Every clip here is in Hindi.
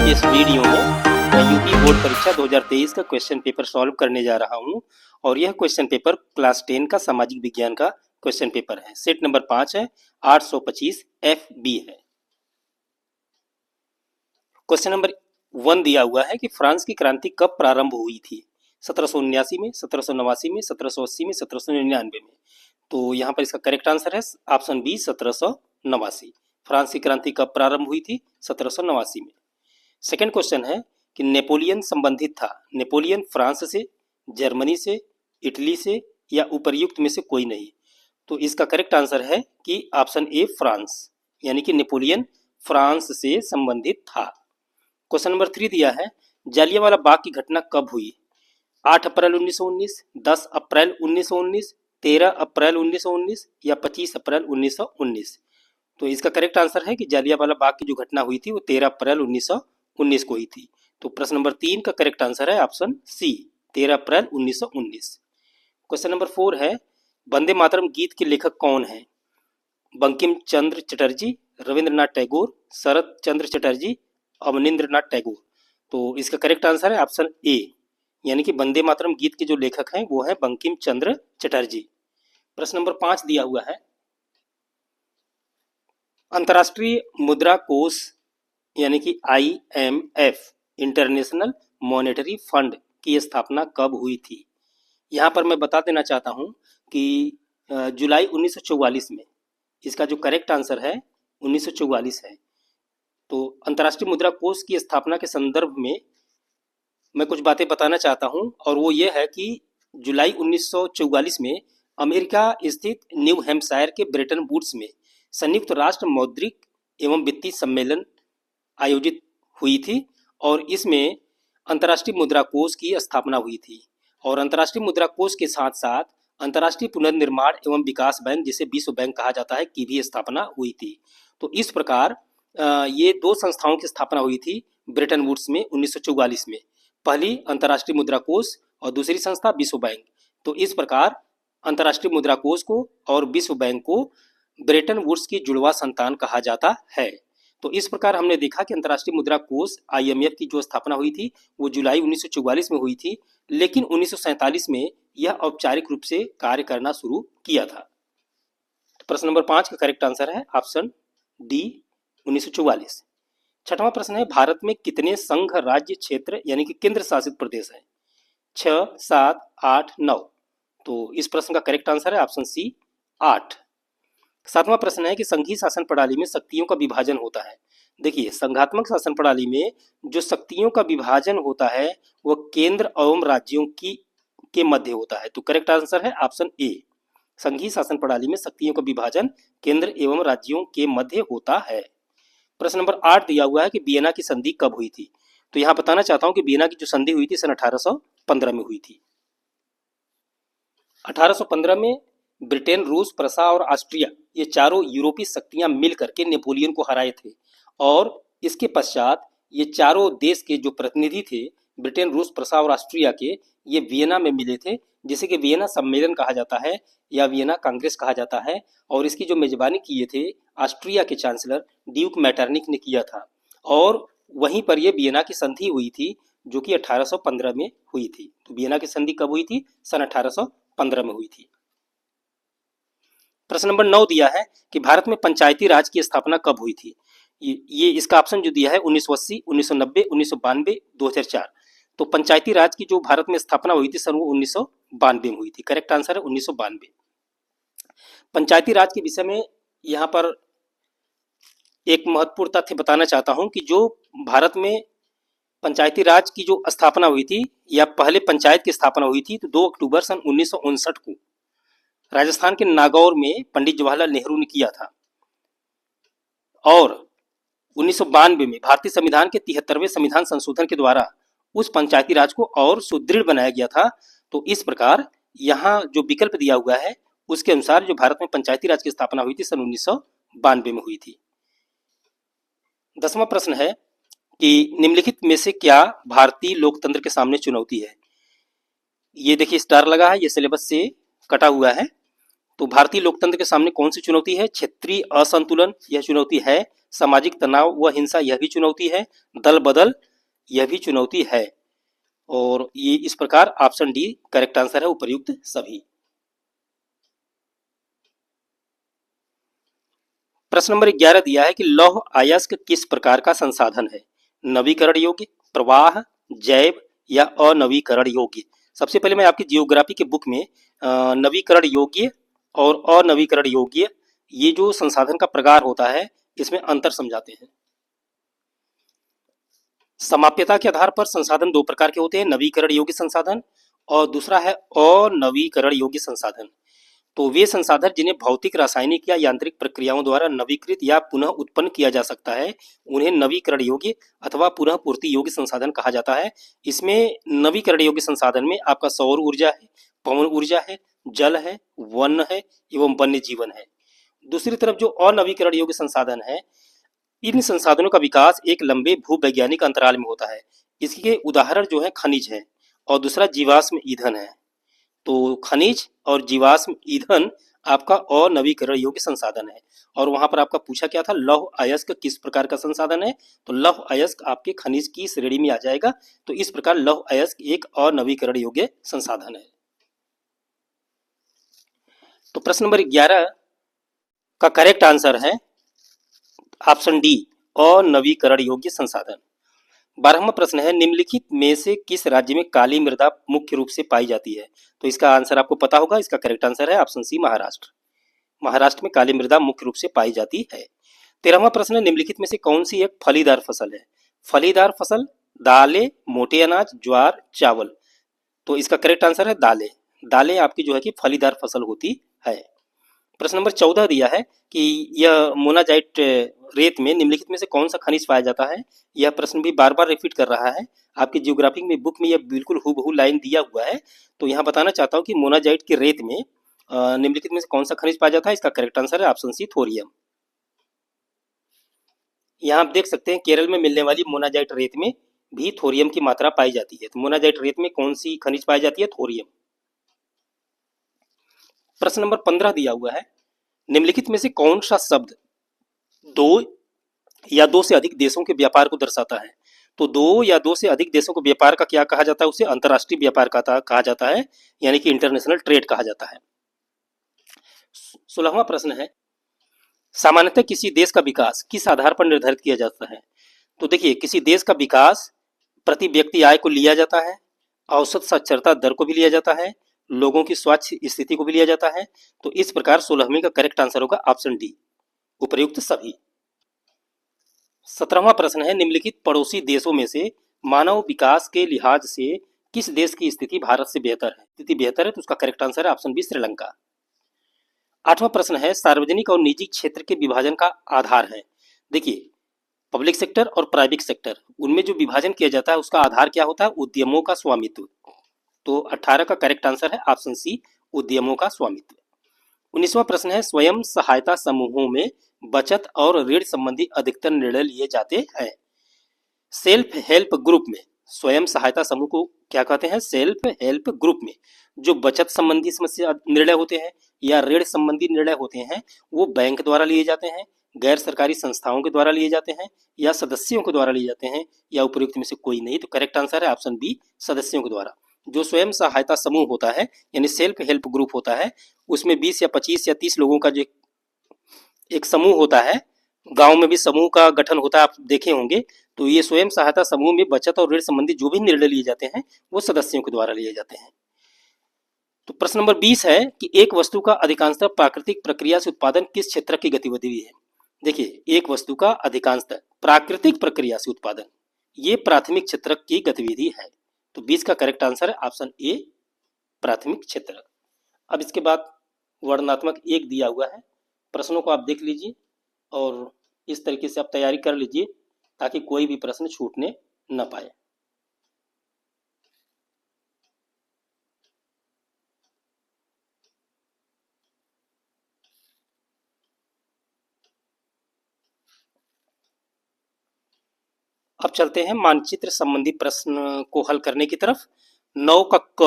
इस वीडियो में मैं यूपी बोर्ड परीक्षा 2023 का क्वेश्चन पेपर सॉल्व करने जा रहा हूं और यह क्वेश्चन पेपर क्लास 10 का सामाजिक विज्ञान का क्वेश्चन पेपर है। सेट नंबर 5 है, 825 FB है। क्वेश्चन नंबर 1 दिया हुआ है कि फ्रांस की क्रांति कब प्रारंभ हुई थी? 1779 में, 1789 में, 1780 में, 1799 में। तो यहाँ पर इसका करेक्ट आंसर है ऑप्शन बी 1789। फ्रांस की क्रांति कब प्रारंभ हुई थी? 1789 में। सेकंड क्वेश्चन है कि नेपोलियन संबंधित था। नेपोलियन फ्रांस से, जर्मनी से, इटली से या उपर्युक्त में से कोई नहीं। तो इसका करेक्ट आंसर है कि ऑप्शन ए फ्रांस, यानी कि नेपोलियन फ्रांस से संबंधित था। क्वेश्चन नंबर 3 दिया है, जालियांवाला बाग की घटना कब हुई? 8 अप्रैल 1919, 10 अप्रैल 1919, 13 अप्रैल 1919 या 25 अप्रैल 1919। तो इसका करेक्ट आंसर है कि जालियांवाला बाग की जो घटना हुई थी वो 13 अप्रैल 1919 को हुई थी। तो प्रश्न नंबर 3 का करेक्ट आंसर है ऑप्शन सी, 13 अप्रैल 1919। क्वेश्चन नंबर 4 है, वंदे मातरम गीत के लेखक कौन हैं? बंकिम चंद्र चटर्जी, रविंद्रनाथ टैगोर, शरत चंद्र चटर्जी, अवनींद्रनाथ टैगोर। तो इसका करेक्ट आंसर है ऑप्शन ए, यानी कि वंदे मातरम गीत के जो लेखक हैं वो है बंकिम चंद्र चटर्जी। प्रश्न नंबर 5 दिया हुआ है, अंतर्राष्ट्रीय मुद्रा कोष यानी कि IMF इंटरनेशनल मॉनेटरी फंड की स्थापना कब हुई थी? यहाँ पर मैं बता देना चाहता हूँ कि जुलाई 1944 में। इसका जो करेक्ट आंसर है 1944 है। तो अंतर्राष्ट्रीय मुद्रा कोष की स्थापना के संदर्भ में मैं कुछ बातें बताना चाहता हूँ, और वो ये है कि जुलाई 1944 में अमेरिका स्थित न्यू हैम्पशायर के ब्रेटन वुड्स में संयुक्त राष्ट्र मौद्रिक एवं वित्तीय सम्मेलन आयोजित हुई थी और इसमें अंतर्राष्ट्रीय मुद्रा कोष की स्थापना हुई थी। और अंतर्राष्ट्रीय मुद्रा कोष के साथ साथ अंतर्राष्ट्रीय पुनर्निर्माण एवं विकास बैंक, जिसे विश्व बैंक कहा जाता है, की भी स्थापना हुई थी। तो इस प्रकार ये दो संस्थाओं की स्थापना हुई थी ब्रेटन वुड्स में 1944 में। पहली अंतर्राष्ट्रीय मुद्रा कोष और दूसरी संस्था विश्व बैंक। तो इस प्रकार अंतर्राष्ट्रीय मुद्रा कोष को और विश्व बैंक को ब्रेटन वुड्स की जुड़वा संतान कहा जाता है। तो इस प्रकार हमने देखा कि अंतर्राष्ट्रीय मुद्रा कोष IMF की जो स्थापना हुई थी वो जुलाई 1944 में हुई थी, लेकिन 1947 में यह औपचारिक रूप से कार्य करना शुरू किया था। तो प्रश्न नंबर 5 का करेक्ट आंसर है ऑप्शन डी, 1944। छठवां प्रश्न है, भारत में कितने संघ राज्य क्षेत्र यानी कि केंद्र शासित प्रदेश हैं? 6, 7, 8, 9। तो इस प्रश्न का करेक्ट आंसर है ऑप्शन सी, 8। सातवां प्रश्न है कि संघीय शासन प्रणाली में शक्तियों का विभाजन होता है। देखिए, संघात्मक शासन प्रणाली में जो शक्तियों का विभाजन होता है वो केंद्र एवं राज्यों के मध्य होता है। तो करेक्ट आंसर है ऑप्शन ए, संघीय शासन प्रणाली में शक्तियों का विभाजन केंद्र एवं राज्यों के मध्य होता है। प्रश्न नंबर 8 दिया हुआ है कि वियना की संधि कब हुई थी? तो यहाँ बताना चाहता हूँ कि वियना की जो संधि हुई थी सन 1815 में हुई थी। 1815 में ब्रिटेन, रूस, प्रसा और ऑस्ट्रिया, ये चारों यूरोपीय शक्तियां मिलकर के नेपोलियन को हराए थे। और इसके पश्चात ये चारों देश के जो प्रतिनिधि थे, ब्रिटेन, रूस, प्रसा और ऑस्ट्रिया के, ये वियना में मिले थे, जिसे कि वियना सम्मेलन कहा जाता है या वियना कांग्रेस कहा जाता है। और इसकी जो मेजबानी किए थे ऑस्ट्रिया के चांसलर ड्यूक मैटरनिक ने किया था। और वहीं पर यह वियना की संधि हुई थी जो कि 1815 में हुई थी। तो वियना की संधि कब हुई थी? सन 1815 में हुई थी। प्रश्न नंबर 9 दिया है कि भारत में पंचायती राज की स्थापना कब हुई थी? ये इसका ऑप्शन जो दिया है 1980, 1990, 1992, 2004। तो पंचायती राज की जो भारत में स्थापना हुई थी सन 1992 में हुई थी। करेक्ट आंसर है 1992। पंचायती राज के विषय में यहाँ पर एक महत्वपूर्ण तथ्य बताना चाहता हूँ कि जो भारत में पंचायती राज की जो स्थापना हुई थी या पहले पंचायत की स्थापना हुई थी तो 2 अक्टूबर सन 1959 को राजस्थान के नागौर में पंडित जवाहरलाल नेहरू ने किया था। और 1992 में भारतीय संविधान के 73वें संविधान संशोधन के द्वारा उस पंचायती राज को और सुदृढ़ बनाया गया था। तो इस प्रकार यहाँ जो विकल्प दिया हुआ है उसके अनुसार जो भारत में पंचायती राज की स्थापना हुई थी सन 1992 में हुई थी। 10वां प्रश्न है कि निम्नलिखित में से क्या भारतीय लोकतंत्र के सामने चुनौती है? ये देखिए स्टार लगा है, ये सिलेबस से कटा हुआ है। तो भारतीय लोकतंत्र के सामने कौन सी चुनौती है? क्षेत्रीय असंतुलन, यह चुनौती है। सामाजिक तनाव व हिंसा यह भी चुनौती है, दल बदल यह भी चुनौती है। और ये इस प्रकार ऑप्शन डी करेक्ट आंसर है, उपर्युक्त सभी। प्रश्न नंबर 11 दिया है कि लौह अयस्क किस प्रकार का संसाधन है? नवीकरण योग्य, प्रवाह, जैव या अनवीकरण योग्य। सबसे पहले मैं आपकी जियोग्राफी के बुक में नवीकरण योग्य और अनवीकरण योग्य ये जो संसाधन का प्रकार होता है इसमें अंतर समझाते हैं। समाप्यता के आधार पर संसाधन दो प्रकार के होते हैं, नवीकरण योग्य संसाधन और दूसरा है अनवीकरण योग्य संसाधन। तो वे संसाधन जिन्हें भौतिक, रासायनिक या यांत्रिक प्रक्रियाओं द्वारा नवीकृत या पुनः उत्पन्न किया जा सकता है उन्हें नवीकरण योग्य अथवा पुनः पूर्ति योग्य संसाधन कहा जाता है। इसमें नवीकरण योग्य संसाधन में आपका सौर ऊर्जा है, पवन ऊर्जा है, जल है, वन है एवं वन्य जीवन है। दूसरी तरफ जो अनवीकरण योग्य संसाधन है, इन संसाधनों का विकास एक लंबे भूवैज्ञानिक अंतराल में होता है। इसके उदाहरण जो है खनिज है और दूसरा जीवाश्म ईंधन है। तो खनिज और जीवाश्म ईंधन आपका अनवीकरण योग्य संसाधन है। और वहां पर आपका पूछा क्या था, लौह अयस्क किस प्रकार का संसाधन है? तो लौह अयस्क आपके खनिज की श्रेणी में आ जाएगा। तो इस प्रकार लौह अयस्क एक अनवीकरण योग्य संसाधन है। तो प्रश्न नंबर 11 का करेक्ट आंसर है ऑप्शन डी, अनवीकरण योग्य संसाधन। 12वां प्रश्न है, निम्नलिखित में से किस राज्य में काली मृदा मुख्य रूप से पाई जाती है? तो इसका आंसर आपको पता होगा, इसका करेक्ट आंसर है ऑप्शन सी, महाराष्ट्र। महाराष्ट्र में काली मृदा मुख्य रूप से पाई जाती है। 13वां प्रश्न है, निम्नलिखित में से कौन सी एक फलीदार फसल है? फलीदार फसल, दालें, मोटे अनाज, ज्वार, चावल। तो इसका करेक्ट आंसर है दालें। दालें आपकी जो है कि फलीदार फसल होती है। प्रश्न नंबर 14 दिया है कि यह मोनाजाइट रेत में निम्नलिखित में से कौन सा खनिज पाया जाता है? यह प्रश्न भी बार बार रिपीट कर रहा है। आपकी जियोग्राफी में बुक में यह बिल्कुल हूबहू लाइन दिया हुआ है। तो यहाँ बताना चाहता हूँ कि मोनाजाइट की रेत में निम्नलिखित में से कौन सा खनिज पाया जाता है? इसका करेक्ट आंसर है ऑप्शन सी, थोरियम। यहाँ आप देख सकते हैं केरल में मिलने वाली मोनाजाइट रेत में भी थोरियम की मात्रा पाई जाती है। तो मोनाजाइट रेत में कौन सी खनिज पाई जाती है? थोरियम। प्रश्न नंबर 15 दिया हुआ है, निम्नलिखित में से कौन सा शब्द दो या दो से अधिक देशों के व्यापार को दर्शाता है? तो दो या दो से अधिक देशों को व्यापार का क्या कहा जाता है? उसे अंतर्राष्ट्रीय व्यापार का कहा जाता है, यानी कि इंटरनेशनल ट्रेड कहा जाता है। 16वां प्रश्न है, सामान्यतः किसी देश का विकास किस आधार पर निर्धारित किया जाता है? तो देखिए, किसी देश का विकास प्रति व्यक्ति आय को लिया जाता है, औसत साक्षरता दर को भी लिया जाता है, लोगों की स्वास्थ्य स्थिति को भी लिया जाता है। तो इस प्रकार 16वें का करेक्ट आंसर होगा ऑप्शन डी, उपर्युक्त सभी। 17वां प्रश्न है, निम्नलिखित पड़ोसी देशों में से मानव विकास के लिहाज से किस देश की स्थिति भारत से बेहतर है? स्थिति बेहतर है तो उसका करेक्ट आंसर है ऑप्शन बी, श्रीलंका। 8वां प्रश्न है, सार्वजनिक और निजी क्षेत्र के विभाजन का आधार है। देखिए, पब्लिक सेक्टर और प्राइवेट सेक्टर, उनमें जो विभाजन किया जाता है उसका आधार क्या होता है? उद्यमों का स्वामित्व। तो 18 का करेक्ट आंसर है ऑप्शन सी, उद्यमों का स्वामित्व। 19वां प्रश्न है, स्वयं सहायता समूहों में बचत और ऋण संबंधी अधिकतर निर्णय लिए जाते हैं। सेल्फ हेल्प ग्रुप में, स्वयं सहायता समूह को क्या कहते हैं? सेल्फ हेल्प ग्रुप में जो बचत संबंधी समस्या निर्णय होते हैं या ऋण संबंधी निर्णय होते हैं वो बैंक द्वारा लिए जाते हैं, गैर सरकारी संस्थाओं के द्वारा लिए जाते हैं या सदस्यों के द्वारा लिए जाते हैं, या उपयुक्त में से कोई नहीं। तो करेक्ट आंसर है ऑप्शन बी, सदस्यों के द्वारा। जो स्वयं सहायता समूह होता है यानी सेल्फ हेल्प ग्रुप होता है, उसमें 20 या 25 या 30 लोगों का जो एक समूह होता है, गांव में भी समूह का गठन होता है, आप देखे होंगे। तो ये स्वयं सहायता समूह में बचत और ऋण संबंधी जो भी निर्णय लिए जाते हैं वो सदस्यों के द्वारा लिए जाते हैं। तो प्रश्न नंबर 20 है कि एक वस्तु का अधिकांशतः प्राकृतिक प्रक्रिया से उत्पादन किस क्षेत्र की गतिविधि है? देखिए, एक वस्तु का अधिकांशतः प्राकृतिक प्रक्रिया से उत्पादन ये प्राथमिक क्षेत्र की गतिविधि है। तो 20 का करेक्ट आंसर है ऑप्शन ए, प्राथमिक क्षेत्र। अब इसके बाद वर्णनात्मक 1 दिया हुआ है, प्रश्नों को आप देख लीजिए और इस तरीके से आप तैयारी कर लीजिए ताकि कोई भी प्रश्न छूटने न पाए। अब चलते हैं मानचित्र संबंधी प्रश्न को हल करने की तरफ। 9 का क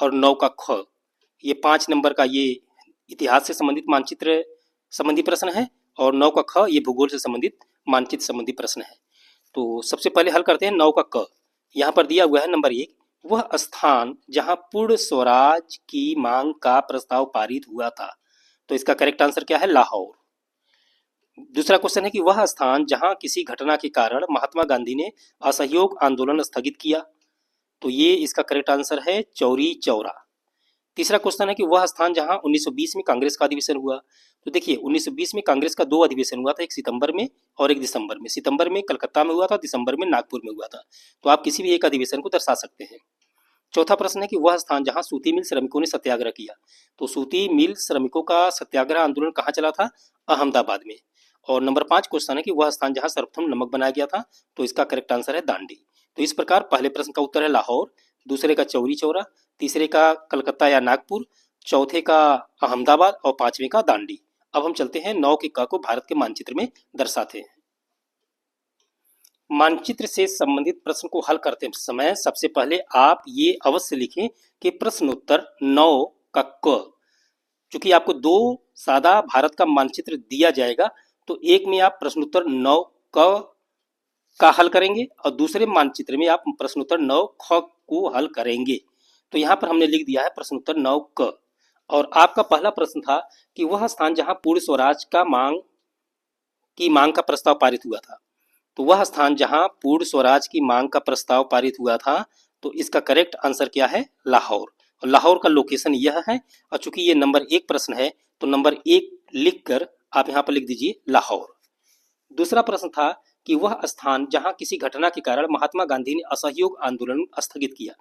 और 9 का ख, ये 5 नंबर का ये इतिहास से संबंधित मानचित्र संबंधी प्रश्न है और 9 का ख ये भूगोल से संबंधित मानचित्र संबंधी प्रश्न है। तो सबसे पहले हल करते हैं 9 का क। यहाँ पर दिया हुआ है नंबर 1, वह स्थान जहाँ पूर्ण स्वराज की मांग का प्रस्ताव पारित हुआ था। तो इसका करेक्ट आंसर क्या है? लाहौर। दूसरा क्वेश्चन है कि वह स्थान जहां किसी घटना के कारण महात्मा गांधी ने असहयोग आंदोलन स्थगित किया। तो ये इसका करेक्ट आंसर है चौरी चौरा। तीसरा क्वेश्चन है कि वह स्थान जहां 1920 में कांग्रेस का अधिवेशन हुआ। तो देखिए 1920 में कांग्रेस का 2 अधिवेशन हुआ था, एक सितंबर में और एक दिसंबर में। सितंबर में कलकत्ता में हुआ था, दिसंबर में नागपुर में हुआ था। तो आप किसी भी एक अधिवेशन को दर्शा सकते हैं। चौथा प्रश्न है कि वह स्थान जहां सूती मिल श्रमिकों ने सत्याग्रह किया। तो सूती मिल श्रमिकों का सत्याग्रह आंदोलन कहाँ चला था? अहमदाबाद में। और नंबर 5 क्वेश्चन है कि वह स्थान जहां सर्वप्रथम नमक बनाया गया था। तो इसका करेक्ट आंसर है दांडी। तो इस प्रकार पहले प्रश्न का उत्तर है लाहौर, दूसरे का चौरी चौरा, तीसरे का कलकत्ता या नागपुर, चौथे का अहमदाबाद और पांचवें का दांडी। अब हम चलते हैं 9 के क को भारत के मानचित्र में दर्शाते हैं। मानचित्र से संबंधित प्रश्न को हल करते समय सबसे पहले आप ये अवश्य लिखें कि प्रश्न उत्तर 9 का क। चूंकि आपको 2 सादा भारत का मानचित्र दिया जाएगा, तो एक में आप प्रश्न उत्तर 9 क का हल करेंगे और दूसरे मानचित्र में आप प्रश्न उत्तर 9 ख को हल करेंगे। तो यहाँ पर हमने लिख दिया है प्रश्न उत्तर 9 क। और आपका पहला प्रश्न था कि वह स्थान जहां पूर्ण स्वराज का मांग का प्रस्ताव पारित हुआ था। तो वह स्थान जहां पूर्ण स्वराज की मांग का प्रस्ताव पारित हुआ था, तो इसका करेक्ट आंसर क्या है? लाहौर। और लाहौर का लोकेशन यह है। और चूंकि ये नंबर 1 प्रश्न है, तो नंबर 1 लिखकर आप यहाँ पर लिख दीजिए लाहौर। दूसरा प्रश्न था कि वह स्थान जहां किसी घटना के कारण महात्मा गांधी ने असहयोग आंदोलन स्थगित किया।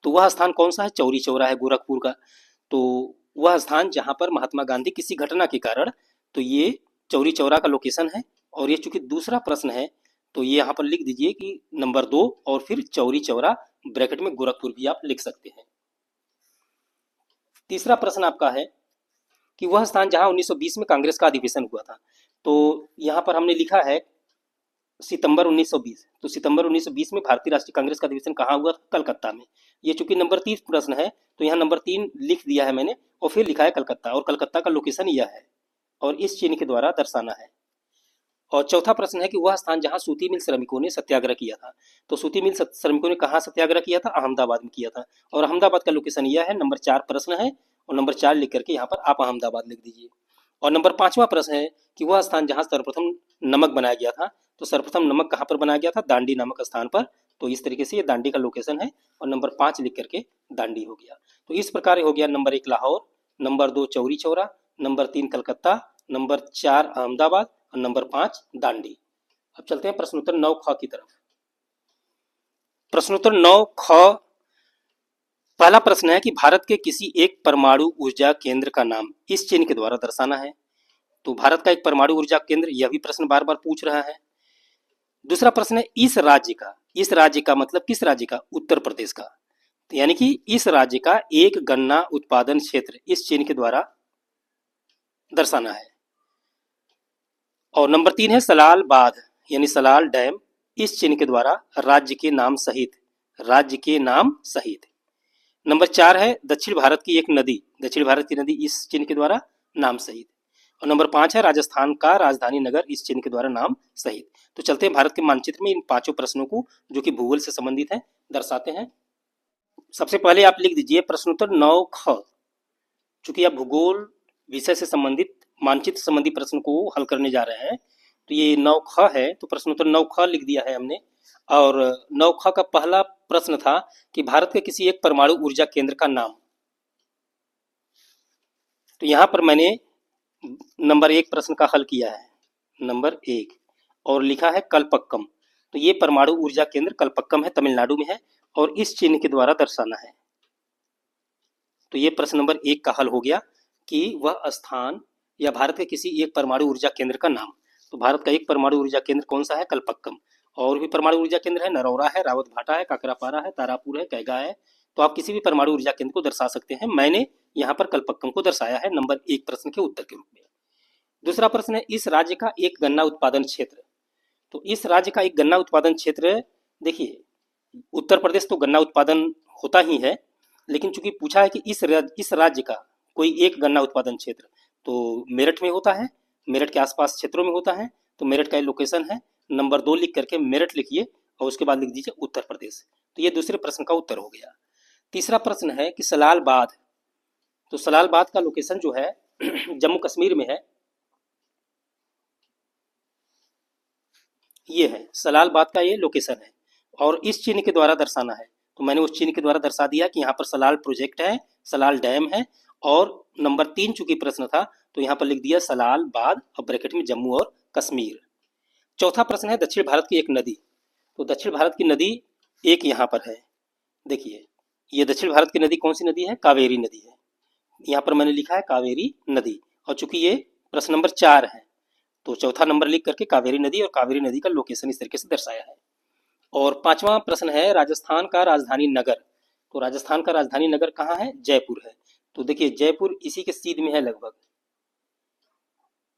तो वह स्थान कौन सा है? चौरी चौरा है, गोरखपुर का। तो वह स्थान जहां पर महात्मा गांधी किसी घटना के कारण, तो ये चौरी चौरा का लोकेशन है। और ये चूंकि दूसरा प्रश्न है, तो ये यहाँ पर लिख दीजिए कि नंबर 2 और फिर चौरी चौरा, ब्रैकेट में गोरखपुर भी आप लिख सकते हैं। तीसरा प्रश्न आपका है कि वह स्थान जहां 1920 में कांग्रेस का अधिवेशन हुआ था। तो यहाँ पर हमने लिखा है सितंबर 1920। तो सितंबर 1920 में भारतीय राष्ट्रीय कांग्रेस का अधिवेशन कहाँ हुआ? कलकत्ता में। ये चूंकि नंबर 30 प्रश्न है, तो यहाँ नंबर 3 लिख दिया है मैंने और फिर लिखा है कलकत्ता। और कलकत्ता का लोकेशन यह है और इस चिन्ह के द्वारा दर्शाना है। और चौथा प्रश्न है कि वह स्थान जहां सूती मिल श्रमिकों ने सत्याग्रह किया था। तो सूती मिल श्रमिकों ने कहाँ सत्याग्रह किया था? अहमदाबाद में किया था। और अहमदाबाद का लोकेशन यह है। नंबर 4 प्रश्न है और नंबर 4 लिख करके यहाँ पर आप अहमदाबाद लिख दीजिए। और नंबर 5वां प्रश्न है कि वह स्थान जहां सर्वप्रथम नमक बनाया गया था। तो सर्वप्रथम नमक कहाँ पर बनाया गया था? दांडी नामक स्थान पर। तो इस तरीके से ये दांडी का लोकेशन है और नंबर 5 लिख करके दांडी हो गया। तो इस प्रकार हो गया number 1 Lahore, number 2 Chauri Chaura, number 3 Calcutta, number 4 Ahmedabad और नंबर 5 दांडी। अब चलते हैं प्रश्न उत्तर 9 ख की तरफ। प्रश्न उत्तर 9 ख, पहला प्रश्न है कि भारत के किसी एक परमाणु ऊर्जा केंद्र का नाम इस चिन्ह के द्वारा दर्शाना है। तो भारत का एक परमाणु ऊर्जा केंद्र, यह भी प्रश्न बार बार पूछ रहा है। दूसरा प्रश्न है इस राज्य का मतलब किस राज्य का? उत्तर प्रदेश का। तो यानी कि इस राज्य का एक गन्ना उत्पादन क्षेत्र इस चिन्ह के द्वारा दर्शाना है। और नंबर 3 है सलाल बांध यानी सलाल डैम इस चिन्ह के द्वारा राज्य के नाम सहित। नंबर 4 है दक्षिण भारत की नदी इस चिन्ह के द्वारा नाम सहित। और नंबर 5 है राजस्थान का राजधानी नगर इस चिन्ह के द्वारा नाम सहित। तो चलते हैं भारत के मानचित्र में इन 5 प्रश्नों को जो कि भूगोल से संबंधित है दर्शाते हैं। सबसे पहले आप लिख दीजिए प्रश्न उत्तर 9 ख। चूंकि आप भूगोल विषय से संबंधित मानचित्र संबंधी प्रश्न को हल करने जा रहे हैं, तो ये 9 ख है। तो प्रश्न उत्तर 9 ख लिख दिया है हमने। और 9 ख का पहला प्रश्न था कि भारत के किसी एक परमाणु ऊर्जा केंद्र का नाम। तो यहां पर मैंने नंबर 1 प्रश्न का हल किया है, नंबर 1, और लिखा है कलपक्कम। तो ये परमाणु ऊर्जा केंद्र कलपक्कम है, तमिलनाडु में है और इस चिन्ह के द्वारा दर्शाना है। तो ये प्रश्न नंबर 1 का हल हो गया कि वह स्थान या भारत के किसी एक परमाणु ऊर्जा केंद्र का नाम। तो भारत का एक परमाणु ऊर्जा केंद्र कौन सा है? कलपक्कम। और भी परमाणु ऊर्जा केंद्र है, नरौरा है, रावत भाटा है, काकरापारा है, तारापुर है, कैगा है। तो आप किसी भी परमाणु ऊर्जा केंद्र को दर्शा सकते हैं। मैंने यहाँ पर कलपक्कम को दर्शाया है नंबर 1 प्रश्न के उत्तर के रूप में। दूसरा प्रश्न है इस राज्य का एक गन्ना उत्पादन क्षेत्र। तो इस राज्य का एक गन्ना उत्पादन क्षेत्र, देखिए उत्तर प्रदेश तो गन्ना उत्पादन होता ही है, लेकिन चूंकि पूछा है कि इस राज्य का कोई एक गन्ना उत्पादन क्षेत्र, तो मेरठ में होता है, मेरठ के आसपास क्षेत्रों में होता है। तो मेरठ का लोकेशन है नंबर 2 लिख करके मेरठ लिखिए और उसके बाद लिख दीजिए उत्तर प्रदेश। तो ये दूसरे प्रश्न का उत्तर हो गया। तीसरा प्रश्न है कि सलाल बांध, तो सलाल बांध का लोकेशन जो है जम्मू कश्मीर में है। ये है सलाल बांध का ये लोकेशन है और इस चिन्ह के द्वारा दर्शाना है। तो मैंने उस चिन्ह के द्वारा दर्शा दिया कि यहाँ पर सलाल प्रोजेक्ट है, सलाल डैम है और नंबर 3 चूंकि प्रश्न था तो यहाँ पर लिख दिया सलाल बांध और ब्रैकेट में जम्मू और कश्मीर। चौथा प्रश्न है दक्षिण भारत की एक नदी, तो दक्षिण भारत की नदी एक यहाँ पर है। देखिए ये दक्षिण भारत की नदी कौन सी नदी है? कावेरी नदी है। यहाँ पर मैंने लिखा है कावेरी नदी और चूंकि ये प्रश्न नंबर 4 है तो चौथा नंबर लिख करके कावेरी नदी और कावेरी नदी का लोकेशन इस तरीके से दर्शाया है। और पांचवा प्रश्न है राजस्थान का राजधानी नगर, तो राजस्थान का राजधानी नगर कहाँ है? जयपुर है। तो देखिए जयपुर इसी के सीध में है लगभग,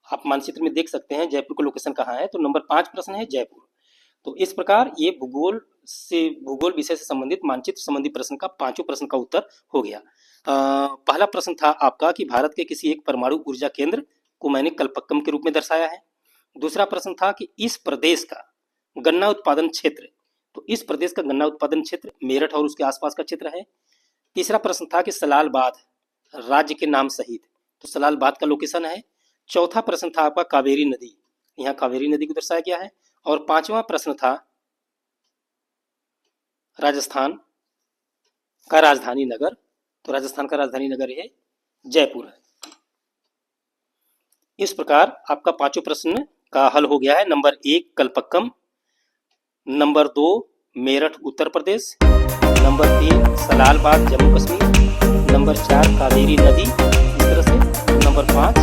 आप मानचित्र में देख सकते हैं जयपुर का लोकेशन कहाँ है। तो नंबर 5 प्रश्न है जयपुर। तो इस प्रकार ये भूगोल विषय से संबंधित मानचित्र संबंधी प्रश्न का पांचों प्रश्न का उत्तर हो गया। पहला प्रश्न था आपका कि भारत के किसी एक परमाणु ऊर्जा केंद्र को मैंने कल्पक्कम के रूप में दर्शाया है। दूसरा प्रश्न था कि इस प्रदेश का गन्ना उत्पादन क्षेत्र, तो इस प्रदेश का गन्ना उत्पादन क्षेत्र मेरठ और उसके आसपास का क्षेत्र है। तीसरा प्रश्न था कि सलाल बांध राज्य के नाम सहित, तो सलाल बांध का लोकेशन है। चौथा प्रश्न था आपका कावेरी नदी, यहाँ कावेरी नदी को दर्शाया गया है। और पांचवा प्रश्न था राजस्थान का राजधानी नगर, तो राजस्थान का राजधानी नगर है जयपुर है। इस प्रकार आपका पांचों प्रश्न का हल हो गया है। Number 1 Kalpakkam, number 2 Meerut Uttar Pradesh, number 3 Salal बांध जम्मू कश्मीर, नंबर 4 कावेरी नदी इस तरह से, नंबर 5